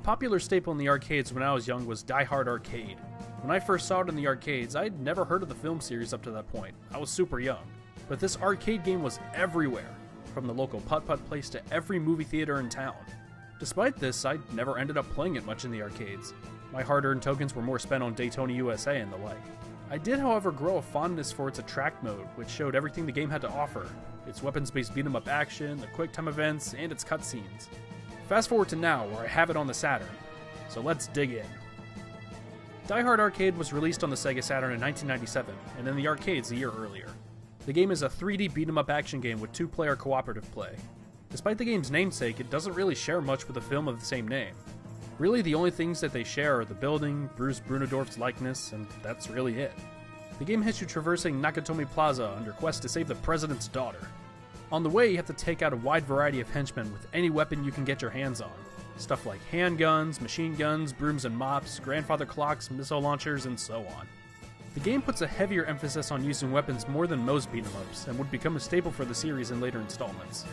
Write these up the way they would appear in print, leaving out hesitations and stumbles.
popular staple in the arcades when I was young was Die Hard Arcade. When I first saw it in the arcades, I'd never heard of the film series up to that point. I was super young. But this arcade game was everywhere, from the local putt-putt place to every movie theater in town. Despite this, I never ended up playing it much in the arcades. My hard-earned tokens were more spent on Davetona USA and the like. I did, however, grow a fondness for its attract mode, which showed everything the game had to offer. Its weapons-based beat-em-up action, the quick-time events, and its cutscenes. Fast forward to now, where I have it on the Saturn. So let's dig in. Die Hard Arcade was released on the Sega Saturn in 1997, and in the arcades a year earlier. The game is a 3D beat-em-up action game with two-player cooperative play. Despite the game's namesake, it doesn't really share much with a film of the same name. Really, the only things that they share are the building, Bruce Brunendorf's likeness, and that's really it. The game has you traversing Nakatomi Plaza on your quest to save the president's daughter. On the way, you have to take out a wide variety of henchmen with any weapon you can get your hands on. Stuff like handguns, machine guns, brooms and mops, grandfather clocks, missile launchers, and so on. The game puts a heavier emphasis on using weapons more than most beat-em-ups, and would become a staple for the series in later installments.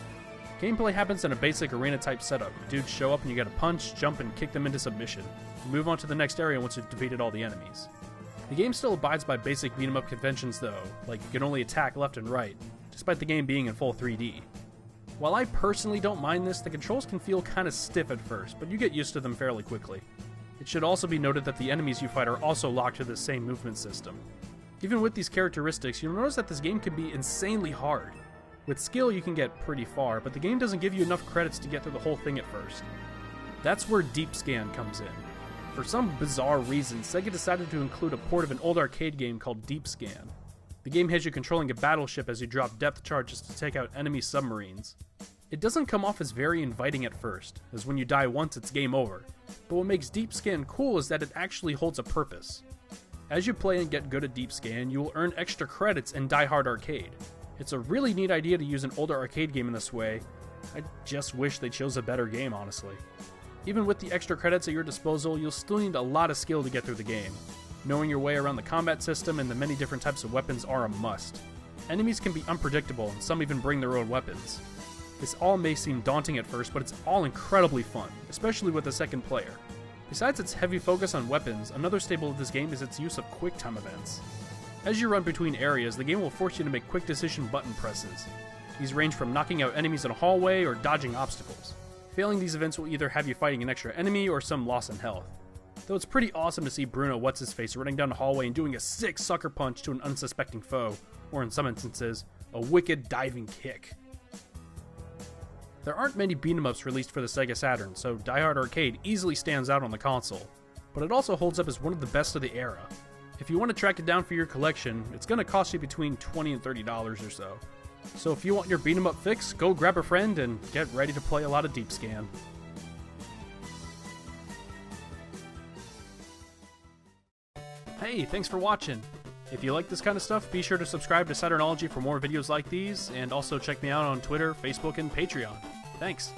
Gameplay happens in a basic arena-type setup. Dudes show up and you gotta punch, jump, and kick them into submission. You move on to the next area once you've defeated all the enemies. The game still abides by basic beat-em-up conventions though, like you can only attack left and right, despite the game being in full 3D. While I personally don't mind this, the controls can feel kinda stiff at first, but you get used to them fairly quickly. It should also be noted that the enemies you fight are also locked to the same movement system. Even with these characteristics, you'll notice that this game can be insanely hard. With skill you can get pretty far, but the game doesn't give you enough credits to get through the whole thing at first. That's where Deep Scan comes in. For some bizarre reason, Sega decided to include a port of an old arcade game called Deep Scan. The game has you controlling a battleship as you drop depth charges to take out enemy submarines. It doesn't come off as very inviting at first, as when you die once it's game over, but what makes Deep Scan cool is that it actually holds a purpose. As you play and get good at Deep Scan, you will earn extra credits in Die Hard Arcade. It's a really neat idea to use an older arcade game in this way. I just wish they chose a better game, honestly. Even with the extra credits at your disposal, you'll still need a lot of skill to get through the game. Knowing your way around the combat system and the many different types of weapons are a must. Enemies can be unpredictable, and some even bring their own weapons. This all may seem daunting at first, but it's all incredibly fun, especially with a second player. Besides its heavy focus on weapons, another staple of this game is its use of quick-time events. As you run between areas, the game will force you to make quick decision button presses. These range from knocking out enemies in a hallway or dodging obstacles. Failing these events will either have you fighting an extra enemy or some loss in health. Though it's pretty awesome to see Bruno What's-His-Face running down a hallway and doing a sick sucker punch to an unsuspecting foe, or in some instances, a wicked diving kick. There aren't many beat-em-ups released for the Sega Saturn, so Die Hard Arcade easily stands out on the console, but it also holds up as one of the best of the era. If you want to track it down for your collection, it's going to cost you between $20 and $30 or so. So if you want your beat-em-up fix, go grab a friend and get ready to play a lot of Deep Scan. Hey, thanks for watching! If you like this kind of stuff, be sure to subscribe to Saturnology for more videos like these, and also check me out on Twitter, Facebook, and Patreon. Thanks!